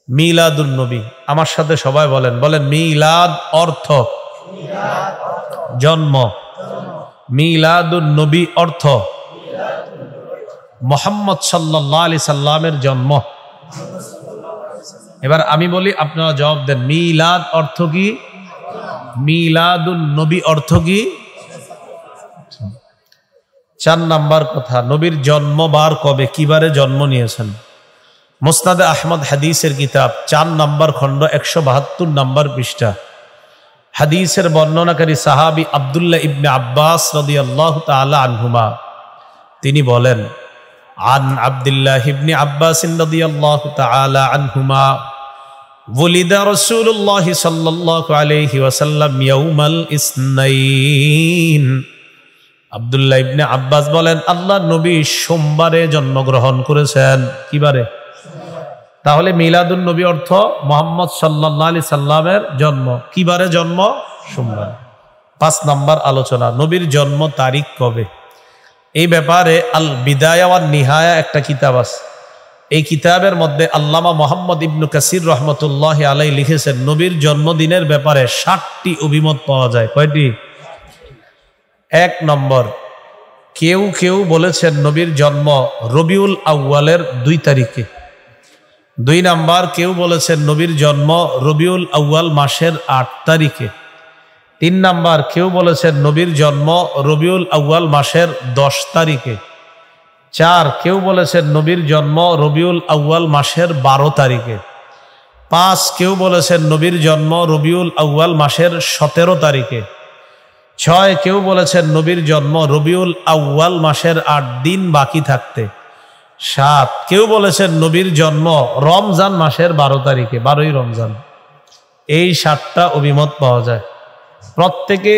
মিলাদুন নবী। আমার সাথে সবাই বলেন, বলেন মিলাদ অর্থ জন্ম, মিলাদুন নবী অর্থ মুহাম্মদ সাল্লাল্লাহু আলাইহি সাল্লামের জন্ম। এবার আমি বলি, আপনারা জবাব দেন। মিলাদ অর্থ কি? মিলাদুন নবী অর্থ কি? 4 নাম্বার কথা, নবীর জন্মবার কবে, কিবারে জন্ম নিয়েছেন? মুসনাদে আহমদ হাদিসের কিতাব 4 নম্বর খণ্ড 172 নম্বর পৃষ্ঠা। হাদিসের বর্ণনাকারী সাহাবী আব্দুল্লাহ ইবনে আব্বাস রাদিয়াল্লাহু তাআলা আনহুমা, তিনি বলেন, আন আব্দুল্লাহ ইবনে আব্বাস রাদিয়াল্লাহু তাআলা আনহুমা ওয়ালিদা রাসূলুল্লাহ সাল্লাল্লাহু আলাইহি ওয়াসাল্লাম ইয়াউমাল ইসনাইন। আব্দুল্লাহ ইবনে আব্বাস বলেন, আল্লাহর নবী সোমবারে জন্মগ্রহণ করেছেন। কিবারে? তাহলে মিলাদুন নবী অর্থ মুহাম্মদ সাল্লাল্লাহু আলাইহি সাল্লামের জন্ম। কিবারে জন্ম? সোমবার। 5 নাম্বার আলোচনা, নবীর জন্ম তারিখ কবে। এই ব্যাপারে আল বিদায়া ওয়ান নিহায়া একটা কিতাব আছে। এই কিতাবের মধ্যে আল্লামা মুহাম্মদ ইবনে কাসির রহমতুল্লাহি আলাইহি লিখেছেন, নবীর জন্মদিনের ব্যাপারে 60টি অভিমত পাওয়া যায়। কয়টি? 1 নম্বর, কেউ কেউ বলেছেন নবীর জন্ম রবিউল আউয়ালের 2 তারিখে। 2 নাম্বার, কেউ বলেছেন নবীর জন্ম রবিউল আউয়াল মাসের 8 তারিখে। 3 নাম্বার, কেউ বলেছেন নবীর জন্ম রবিউল আউয়াল মাসের 10 তারিখে। 4, কেউ বলেছেন নবীর জন্ম রবিউল আউয়াল মাসের 12 তারিখে। 5, কেউ বলেছেন নবীর জন্ম রবিউল আউয়াল মাসের 17 তারিখে। 6, কেউ বলেছেন নবীর জন্ম রবিউল আউয়াল মাসের 8 দিন বাকি থাকতে। 7, কেউ বলেছেন নবীর জন্ম রমজান মাসের 12 তারিখে, 12ই রমজান। এই 7টা অভিমত পাওয়া যায়। প্রত্যেকে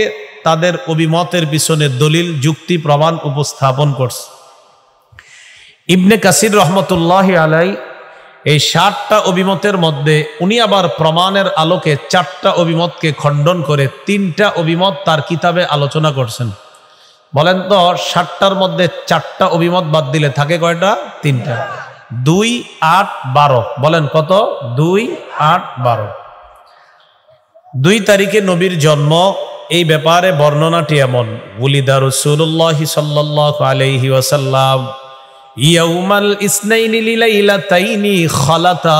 তাদের অভিমতের পিছনে দলিল, যুক্তি, প্রমাণ উপস্থাপন করছে। ইবনে কাসির রহমতুল্লাহি আলাইহি এই 7টা অভিমতের মধ্যে উনি আবার প্রমাণের আলোকে 4টা অভিমতকে খণ্ডন করে 3টা অভিমত তার কিতাবে আলোচনা করছেন। বলেন তো, 7টার মধ্যে 4টা অভিমত বাদ দিলে থাকে কয়টা? 3টা। 2, 8, 12। বলেন কত? 2, 8, 12। 2 তারিখে নবীর জন্ম। এই ব্যাপারে বর্ণনাটি এমন, ওয়ালিদা রাসূলুল্লাহ সাল্লাল্লাহু আলাইহি ওয়াসাল্লাম ইয়াউমাল ইসনাইনি লিলাইলাতাইনি খালাতা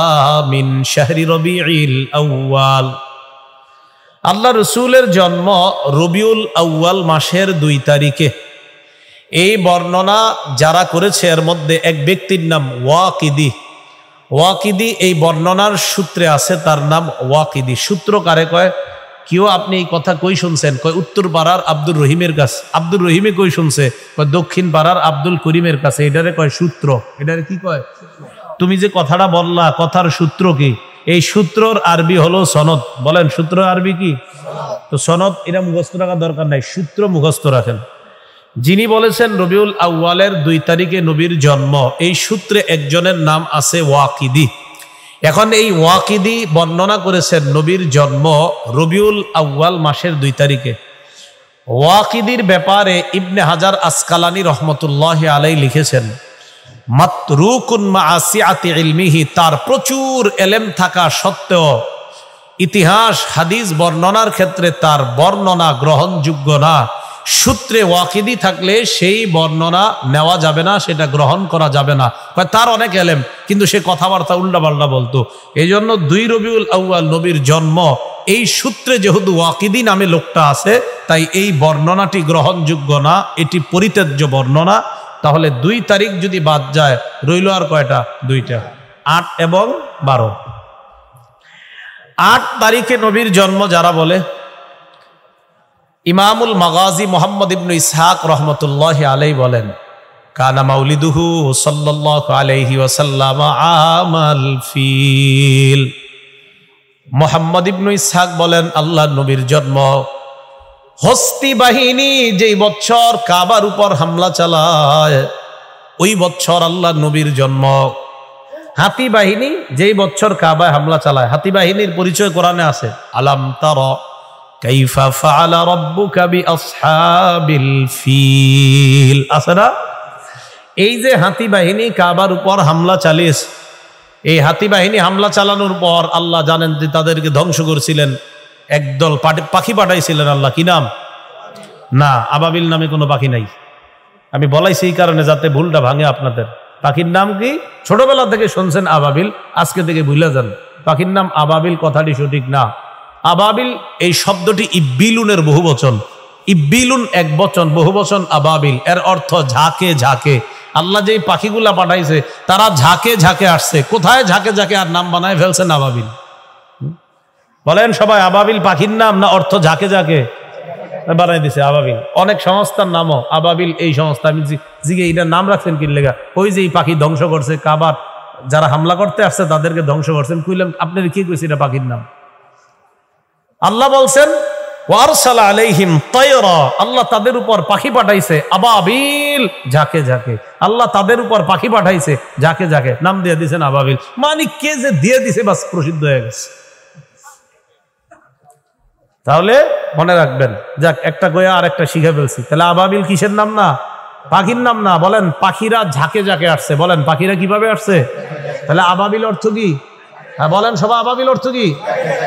মিন শাহরি রবিউল আউয়াল। আল্লাহ রসুলের জন্ম রবিউল আউয়াল মাসের 2 তারিখে। এই বর্ণনা যারা করেছে এর মধ্যে এক ব্যক্তির নাম ওয়াকিদি। ওয়াকিদি এই বর্ণনার সূত্রে আছে, তার নাম ওয়াকিদি। সূত্র কারে কয়? কেউ আপনি এই কথা কই শুনছেন? কয় উত্তর পাড়ার আব্দুর রহিমের কাছে। আব্দুর রহিমে কই শুনছে? কয় দক্ষিণ পাড়ার আব্দুল করিমের কাছে। এটারে কয় সূত্র। এটারে কি কয়? তুমি যে কথাটা বললা, কথার সূত্র কি? এই সূত্রর আরবি হলো সনদ। বলেন সূত্র আরবি কি? তো সনদ এটা মুখস্থ রাখার দরকার নাই, সূত্র মুখস্থ রাখেন। যিনি বলেছেন রবিউল আউয়ালের 2 তারিখে নবীর জন্ম, এই সূত্রে একজনের নাম আছে ওয়াকিদি। এখন এই ওয়াকিদি বর্ণনা করেছেন নবীর জন্ম রবিউল আউয়াল মাসের 2 তারিখে। ওয়াকিদির ব্যাপারে ইবনে হাজার আসকালানি রহমতুল্লাহি আলাইহি লিখেছেন, মাতরুকুন মাআসিআতি ইলমিহি, তার প্রচুর এলেম থাকা সত্ত্বেও ইতিহাস হাদিস বর্ণনার ক্ষেত্রে তার বর্ণনা গ্রহণযোগ্য না। সূত্রে ওয়াকিদি থাকলে সেই বর্ণনা নেওয়া যাবে না, সেটা গ্রহণ করা যাবে না। তার অনেক এলেম, কিন্তু সে কথাবার্তা উল্টাপাল্টা বলতো। এই জন্য 2 রবিউল আউয়াল নবীর জন্ম, এই সূত্রে যেহেতু ওয়াকিদি নামে লোকটা আছে, তাই এই বর্ণনাটি গ্রহণযোগ্য না, এটি পরিত্যাজ্য বর্ণনা। তাহলে 2 তারিখ যদি বাদ যায়, রইল আর কয়টা? 2টা, 8 এবং 12। 8 তারিখে নবীর জন্ম যারা বলে, ইমামুল মাগাজি মুহাম্মদ ইবনে ইসহাক রহমতুল্লাহি আলাইহি বলেন, কানা মাউলিদুহু সাল্লাল্লাহু আলাইহি ওয়াসাল্লাম আমাল ফিল। মুহাম্মদ ইবনে ইসহাক বলেন, আল্লাহর নবীর জন্ম হস্তি বাহিনী যেই বছর কাবার উপর হামলা চালায়, ওই বছর আল্লাহর নবীর জন্ম। হাতি বাহিনী যেই বছর কাবায় হামলা চালায়, হাতি বাহিনীর পরিচয় কোরআনে আছে। আলাম তারা কাইফা ফাআলা রাব্বুকা বিআসহাবিল ফিল, আছে না? এই যে হাতি বাহিনী কাবার উপর হামলা চালিয়েছে, এই হাতি বাহিনী হামলা চালানোর পর আল্লাহ জানেন যে তাদেরকে ধ্বংস করেছিলেন, একদল পাখি পাঠাইছিলেন আল্লাহ। কি নাম? না, আবাবিল নামে কোনো পাখি নাই। আমি বলাইছি এই কারণে যাতে ভুলটা ভাঙে আপনাদের। পাখির নাম কি? ছোটবেলা থেকে শুনছেন আবাবিল, আজকে থেকে ভুলে যান। পাখির নাম আবাবিল কথাটি সঠিক না। আবাবিল এই শব্দটি ইব্বিলুনের বহুবচন। ইব্বিলুন এক বচন, বহুবচন আবাবিল। এর অর্থ ঝাঁকে ঝাঁকে। আল্লাহ যেই পাখিগুলা পাঠাইছে তারা ঝাঁকে ঝাঁকে আসছে। কোথায় ঝাঁকে ঝাঁকে আর নাম বানায় ফেলছেন আবাবিল। বলেন সবাই, আবাবিল পাখির নাম না অর্থ ঝাঁকে ঝাঁকে বানাই দিছে আবাবিল? অনেক সংস্থার নামও আবাবিল। এই সংস্থা আমি জিগে এটার নাম রাখছেন কি লেগা? ওই যে এই পাখি ধ্বংস করছে, কাবার যারা হামলা করতে আসছে তাদেরকে ধ্বংস করছেন। কইলাম আপনার কি কইছে এটা পাখির নাম? আল্লাহ বলছেন ওয়ারসালা আলাইহিম তায়রা, আল্লাহ তাদের উপর পাখি পাঠাইছে আবাবিল, ঝাঁকে ঝাঁকে। আল্লাহ তাদের উপর পাখি পাঠাইছে ঝাঁকে ঝাঁকে, নাম দিয়ে দিয়েছেন আবাবিল। মানে কে যে দিয়ে দিছে বাস প্রসিদ্ধ হয়ে গেছে। তাহলে মনে রাখবেন, যাক একটা গোয়া আর একটা শিখে ফেলছি। তাহলে আবাবিল কিসের নাম না? পাখির নাম না। বলেন পাখিরা ঝাঁকে ঝাঁকে আসছে। বলেন পাখিরা কিভাবে আসছে? তাহলে আবাবিল অর্থ কি? হ্যাঁ বলেন সবাই, আবাবিল অর্থ কি?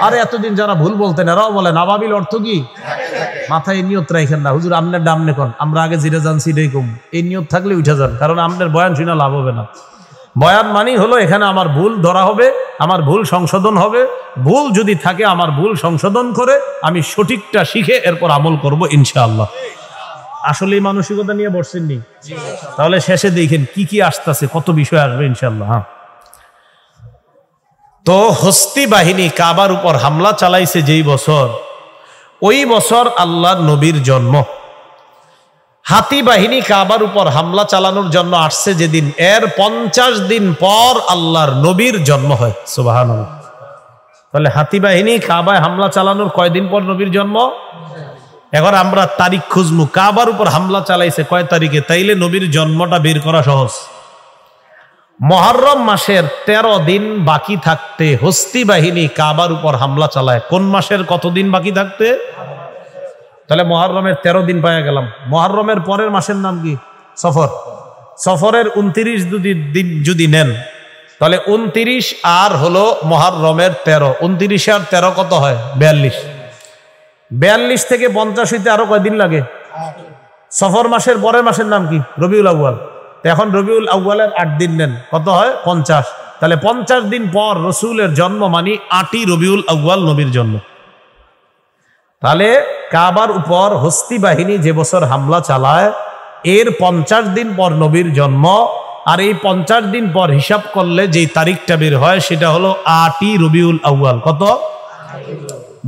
আরে এতদিন যারা ভুল বলতেন এরাও বলেন আবাবিল অর্থ কি? মাথায় এই নিয়ত রাখেন না, হুজুর আমনের ডামনে কোন, আমরা আগে জিরে জানছি এটাই কম। এই নিয়ত থাকলে উঠে যান, কারণ আমনের বয়ান শুনে লাভ হবে না। বয়ান মানেই হলো এখানে আমার ভুল ধরা হবে, আমার ভুল সংশোধন হবে। ভুল যদি থাকে আমার ভুল সংশোধন করে আমি সঠিকটা শিখে এরপর আমল করব ইনশাআল্লাহ। আসলে এই মানসিকতা নিয়ে বসছেন নি? তাহলে শেষে দেখেন কি কি আসতেছে, কত বিষয় আসবে ইনশাআল্লাহ। হ্যাঁ, তো হস্তি বাহিনী কাবার উপর হামলা চালাইছে যেই বছর, ওই বছর আল্লাহর নবীর জন্ম। হাতি বাহিনী কাবার উপর হামলা চালানোর জন্য আসছে যেদিন, এর 50 দিন পর আল্লাহর নবীর জন্ম হয়। সুবহানাল্লাহ। তাহলে হাতি বাহিনী কাবায় হামলা চালানোর কয়দিন পর নবীর জন্ম? এখন আমরা তারিখ খুঁজবো, কাবার উপর হামলা চালাইছে কয় তারিখে, তাইলে নবীর জন্মটা বের করা সহজ। মুহররম মাসের 13 দিন বাকি থাকতে হস্তি বাহিনী কাবার উপর হামলা চালায়। কোন মাসের কতদিন বাকি থাকতে? তাহলে মুহররমের 13 দিন পাওয়া গেলাম। মুহররমের পরের মাসের নাম কি? সফর। সফরের 29 দিন যদি নেন তাহলে 29 আর হলো মুহররমের 13, 29 আর 13 কত হয়? 42। 42 থেকে 50 হইতে আরো কয়দিন লাগে? সফর মাসের পরের মাসের নাম কি? রবিউল আউয়াল। এখন রবিউল আউয়ালের 8 দিন নেন, কত হয়? 50। তাহলে 50 দিন পর রসুলের জন্ম, মানে 8ই রবিউল আউয়াল নবীর জন্ম। তাহলে কাবার উপর হস্তি বাহিনী যে বছর হামলা চালায় এর 50 দিন পর নবীর জন্ম। আর এই 50 দিন পর হিসাব করলে যেই তারিখটা বের হয় সেটা হলো 8ই রবিউল আউয়াল। কত?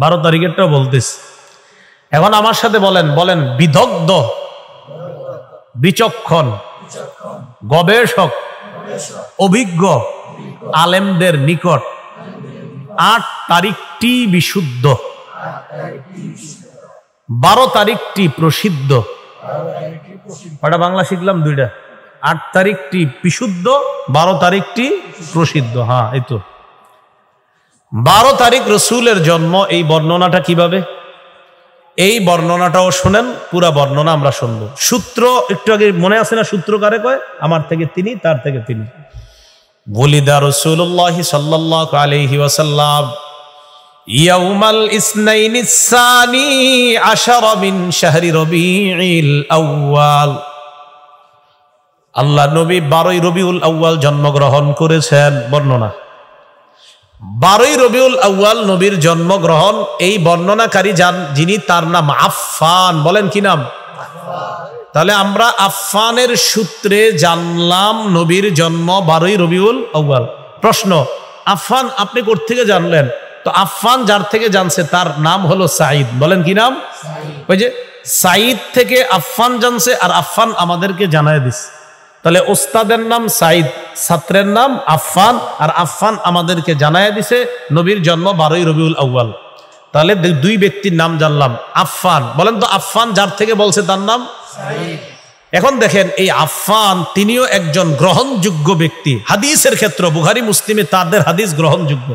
12 তারিখেরটা বলতেছি। এখন আমার সাথে বলেন, বলেন বিদগ্ধ, বিচক্ষণ, গবেষক, অভিজ্ঞ আলেমদের নিকট 8 তারিখটি বিশুদ্ধ, 12 তারিখটি প্রসিদ্ধ। ওটা বাংলা শিখলাম দুইটা। 8 তারিখটি বিশুদ্ধ, 12 তারিখটি প্রসিদ্ধ। হ্যাঁ, এই তো 12 তারিখ রসুলের জন্ম। এই বর্ণনাটা কিভাবে? এই বর্ণনাটাও শুনেন, পুরা বর্ণনা আমরা শুনবো। সূত্র একটু আগে মনে আছে না? সূত্র কারে কয়? আমার থেকে তিনি, তার থেকে তিনি। ওয়ালিদা রাসূলুল্লাহ সাল্লাল্লাহু আলাইহি ওয়াসাল্লাম ইয়াউমাল ইসনাইনিস সানি আশারা মিন শাহরি রবিউল আউয়াল। আল্লাহ নবী 12ই রবিউল আউয়াল জন্মগ্রহণ করেছেন। বর্ণনা 12ই রবিউল আউয়াল নবীর জন্মগ্রহণ। এই বর্ণনাকারী যিনি, তার নাম আফফান। বলেন কি নাম? তাহলে আমরা আফফানের সূত্রে জানলাম নবীর জন্ম 12ই রবিউল আউয়াল। প্রশ্ন, আফফান আপনি কোত্থেকে জানলেন? তো আফফান যার থেকে জানছে তার নাম হলো সাঈদ। বলেন কি নাম? ওই যে সাঈদ থেকে আফফান জানছে, আর আফফান আমাদেরকে জানায় দিছে। তাহলে ওস্তাদের নাম সাঈদ, ছাত্রের নাম আফফান, আর আফফান আমাদেরকে জানায় দিছে নবীর জন্ম 12ই রবিউল আউয়াল। তাহলে দুই ব্যক্তির নাম জানলাম। আফফান, বলেন তো আফফান যার থেকে বলছে তার নাম সাঈদ। এখন দেখেন এই আফফান তিনিও একজন গ্রহণযোগ্য ব্যক্তি হাদিসের ক্ষেত্রে। বুখারী মুসলিমে তাদের হাদিস গ্রহণযোগ্য।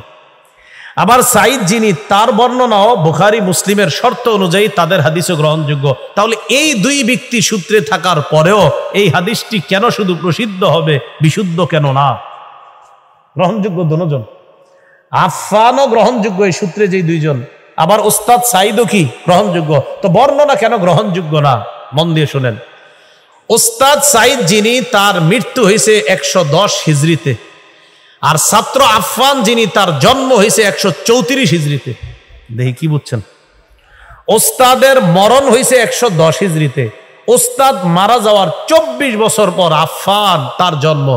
আবার সাঈদ যিনি, তার বর্ণনাও বুখারী মুসলিমের শর্ত অনুযায়ী তাদের হাদিসও গ্রহণযোগ্য। তাহলে এই দুই ব্যক্তি সূত্রে থাকার পরেও এই হাদিসটি কেন শুধু প্রসিদ্ধ হবে, বিশুদ্ধ কেন না? গ্রহণযোগ্য দুজন। আফফানও গ্রহণযোগ্য এই সূত্রে যেই দুইজন, আবার ওস্তাদ সাইদও কি গ্রহণযোগ্য। তো বর্ণনা কেন গ্রহণযোগ্য না, মন দিয়ে শুনেন। ওস্তাদ সাইদ যিনি, তার মৃত্যু হয়েছে 110 হিজরিতে, আর ছাত্র আফফান যিনি, তার জন্ম হয়েছে 134 হিজরিতে। দেখি কি বুঝছেন? ওস্তাদের মরণ হয়েছে 110 হিজরিতে, ওস্তাদ মারা যাওয়ার 24 বছর পর আফফান তার জন্ম।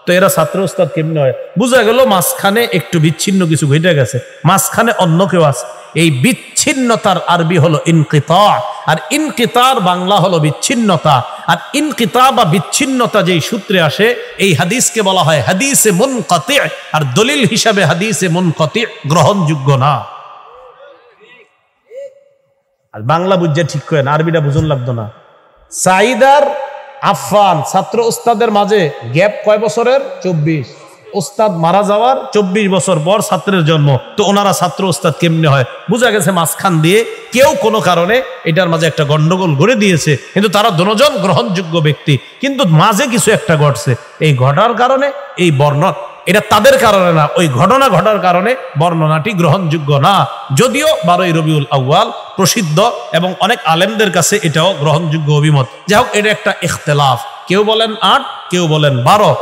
তো এরা ছাত্র ওস্তাদ কেমনে হয়? বুঝা গেল মাঝখানে একটু বিচ্ছিন্ন কিছু ঘটে গেছে, মাঝখানে অন্য কেউ আছে। এই বিচ্ছিন্নতার আরবি হলো ইনকিতা, আর ইনকিতার বাংলা হলো বিচ্ছিন্নতা। আর ইনকিতা বা বিচ্ছিন্নতা যেই সূত্রে আসে, এই হাদিসকে বলা হয় হাদিসে মুনকাতি, আর দলিল হিসাবে হাদিসে মুনকাতি গ্রহণযোগ্য না। আর বাংলা বুঝে ঠিক করেন, আরবিটা বুঝুন লাগতো না। সাইদার আফফান ছাত্র ওস্তাদের মাঝে গ্যাপ কয় বছরের? 24। ওস্তাদ মারা যাওয়ার 24 বছর পর ছাত্রের জন্ম। তো ওনারা ছাত্র ওস্তাদ কেমনে হয়? বোঝা গেছে মাঝখান দিয়ে কেউ কোনো কারণে এটার মাঝে একটা গন্ডগোল গড়ে দিয়েছে, কিন্তু তারা দুজন গ্রহণযোগ্য ব্যক্তি, কিন্তু মাঝে কিছু একটা ঘটছে। এই ঘটার কারণে এই বর্ণনা, এটা তাদের কারণে না, ওই ঘটনা ঘটার কারণে বর্ণনাটি গ্রহণযোগ্য না। যদিও 12ই রবিউল আউয়াল প্রসিদ্ধ এবং অনেক আলেমদের কাছে এটাও গ্রহণযোগ্য অভিমত। যাই হোক, এটা একটা ইখতিলাফ। কেউ বলেন 8, কেউ বলেন 12,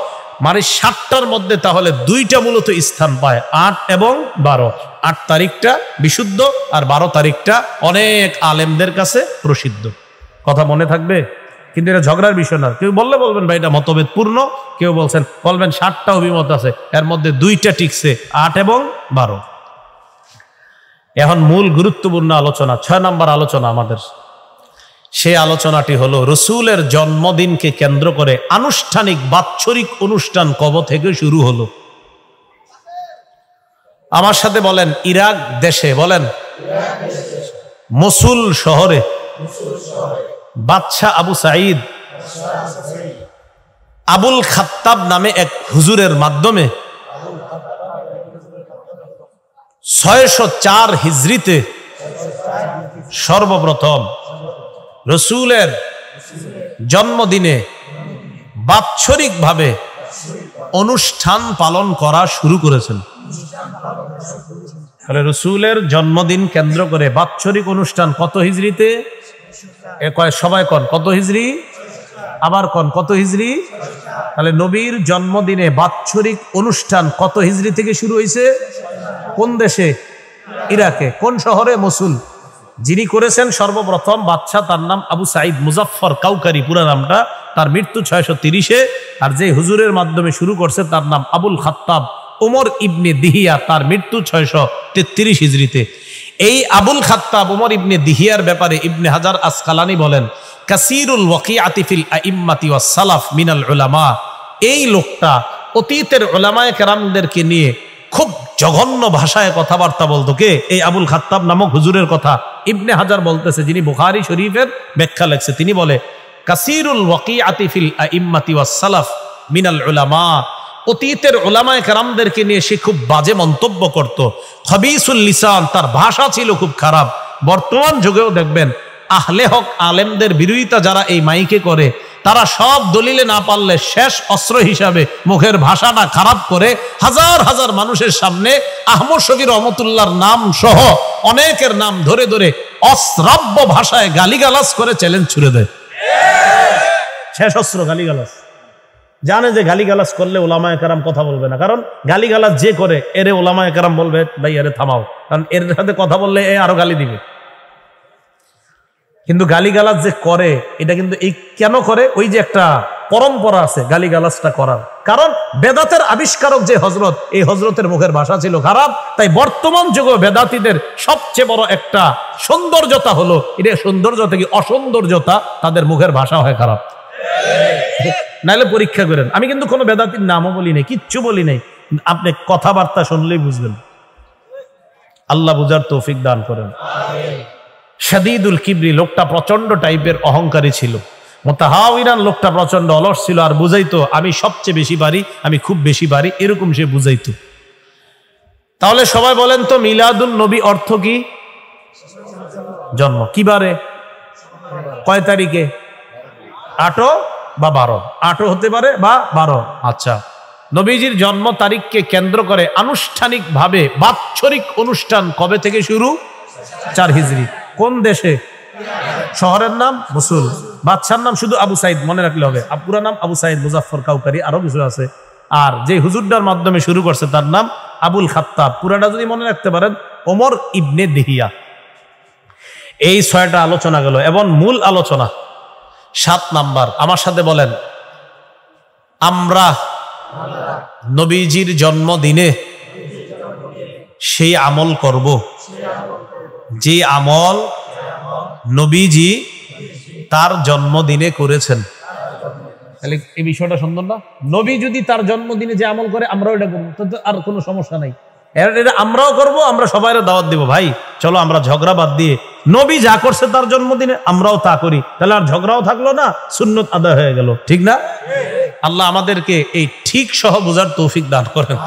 মানে 7টার মধ্যে তাহলে 2টা মূলত স্থান পায়, 8 এবং 12। 8 তারিখটা বিশুদ্ধ, আর 12 তারিখটা অনেক আলেমদের কাছে প্রসিদ্ধ। কথা মনে থাকবে? কিন্তু এটা ঝগড়ার বিষয় না। কেউ বললে বলবেন ভাই এটা মতভেদ পূর্ণ, কেউ বলবেন 7টা অভিমত আছে, এর মধ্যে 2টা টিকছে, 8 এবং 12। এখন মূল গুরুত্বপূর্ণ আলোচনা, 6 নম্বর আলোচনা আমাদের। সে আলোচনাটি হলো রসুলের জন্মদিনকে কেন্দ্র করে আনুষ্ঠানিক বাৎসরিক অনুষ্ঠান কবে থেকে শুরু হলো? আমার সাথে বলেন, ইরাক দেশে, বলেন মসুল শহরে বাদশাহ আবু সাঈদ আবুল খাত্তাব নামে এক হুজুরের মাধ্যমে 604 হিজরিতে সর্বপ্রথম রসুলের জন্মদিনে বাৎসরিকভাবে অনুষ্ঠান পালন করা শুরু করেছেন। তাহলে রসুলের জন্মদিন কেন্দ্র করে বাৎসরিক অনুষ্ঠান কত হিজরিতে? সবাই কন কত হিজরি? আবার কন কত হিজরি? তাহলে নবীর জন্মদিনে বাৎসরিক অনুষ্ঠান কত হিজরি থেকে শুরু হয়েছে? কোন দেশে? ইরাকে। কোন শহরে? মসুল। যিনি করেছেন সর্বপ্রথম বাদশাহ, তার নাম আবু সাঈদ মুজাফফর কাউকারি, পুরা নামটা। তার মৃত্যু 630-এ। আর যে হুজুরের মাধ্যমে শুরু করছে তার নাম আবুল খাত্তাব ওমর ইবনে দিহিয়া, তার মৃত্যু 633 হিজরিতে। এই আবুল খাত্তাব ওমর ইবনে দিহিয়ার ব্যাপারে ইবনে হাজার আসকালানি বলেন, কাসীরুল ওয়াকিআতি ফিল আইম্মাতি ওয়াস সালাফ মিনাল উলামা। এই লোকটা অতীতের উলামায়ে কেরামদেরকে নিয়ে খুব জঘন্য ভাষায় কথাবার্তা বলতো। কে? এই আবুল খাত্তাব নামক হুজুরের কথা ইবনে হাজার বলতেছে, যিনি বুখারী শরীফের ব্যাখ্যা লেখছে। তিনি বলে, কাসীরুল ওয়াকিআতি ফিল আইম্মাতি ওয়াস সালাফ মিনাল উলামা। অতীতের উলামায়ে কেরামদেরকে নিয়ে সে খুব বাজে মন্তব্য করত। খবিসুল লিসান, তার ভাষা ছিল খুব খারাপ। বর্তমান যুগেও দেখবেন আহলে হক আলেমদের বিরোধিতা যারা এই মাইকে করে, তারা সব দলিলে না পারলে শেষ অস্ত্র হিসাবে মুখের ভাষাটা খারাপ করে হাজার হাজার মানুষের সামনে আহমদ শফী রহমতুল্লাহর নাম সহ অনেকের নাম ধরে ধরে অশ্রাব্য ভাষায় গালিগালাজ করে চ্যালেঞ্জ ছুড়ে দেয়। শেষ অস্ত্র গালিগালাজ। জানে যে গালিগালাজ করলে ওলামায়ে কেরাম কথা বলবে না, কারণ গালিগালাজ যে করে এরে ওলামায়ে কেরাম বলবে ভাই এরে থামাও, কারণ এর সাথে কথা বললে এ আরো গালি দিবে। কিন্তু গালিগালাজ যে করে এটা কিন্তু এই কেন করে? ওই যে একটা পরম্পরা আছে গালিগালাজটা করার, কারণ বেদাতের আবিষ্কারক যে হযরত, এই হযরতের মুখের ভাষা ছিল খারাপ। তাই বর্তমান যুগে বেদাতীদের সবচেয়ে বড় একটা সৌন্দর্যতা হলো, এটা সৌন্দর্য থেকে অসৌন্দর্যতা, তাদের মুখের ভাষা হয় খারাপ। নাইলে পরীক্ষা করেন, আমি কিন্তু কোনো বেদাতির নামও বলি নাই, কিচ্ছু বলি নাই, আপনি কথাবার্তা শুনলেই বুঝবেন। আল্লাহ বুঝার তৌফিক দান করেন। শাদীদুল কিবরি, লোকটা প্রচন্ড টাইপের অহংকারী ছিল। মুতাহাওয়িরান, লোকটা প্রচন্ড অলস ছিল, আর বুঝাইতো আমি সবচেয়ে বেশি পারি, আমি খুব বেশি পারি, এরকম সে বুঝাইতো। তাহলে সবাই বলেন তো, মিলাদুন নবী অর্থ কি? জন্ম। কিবারে? কয় তারিখে? 8 বা 12? 8 হতে পারে বা 12। আচ্ছা, নবীজির জন্ম তারিখকে কেন্দ্র করে আনুষ্ঠানিকভাবে বাৎসরিক অনুষ্ঠান কবে থেকে শুরু? 4 হিজরি। কোন দেশে? শহরের নাম মসুল, বাদশার নাম শুধু আবু সাইদ, মনে রাখলে হবে। পুরা নাম আবু সাইদ মুজাফফর কাউকারি, আরো কিছু আছে। আর যে হুজুরটার মাধ্যমে শুরু করছে তার নাম আবুল খাত্তাব, পুরাটা যদি মনে রাখতে পারেন ওমর ইবনে দিহিয়া। এই 6টা আলোচনা গেল। এবং মূল আলোচনা 7 নাম্বার, আমার সাথে বলেন, আমরা নবীজির জন্মদিনে সেই আমল করব যে আমল নবীজি তার জন্মদিনে করেছেন। তাহলে এই বিষয়টা সুন্দর না? নবী যদি তার জন্মদিনে যে আমল করে আমরাও এটা করবো, তো আর কোনো সমস্যা নাই। এটা আমরাও করব, আমরা সবাইরে দাওয়াত দিব, ভাই চলো আমরা ঝগড়া বাদ দিয়ে নবী যা করছে তার জন্মদিনে আমরাও তা করি, তাহলে আর ঝগড়াও থাকলো না, সুন্নত আদায় হয়ে গেল। ঠিক না? আল্লাহ আমাদেরকে এই ঠিক সহ বোঝার তৌফিক দান করেন।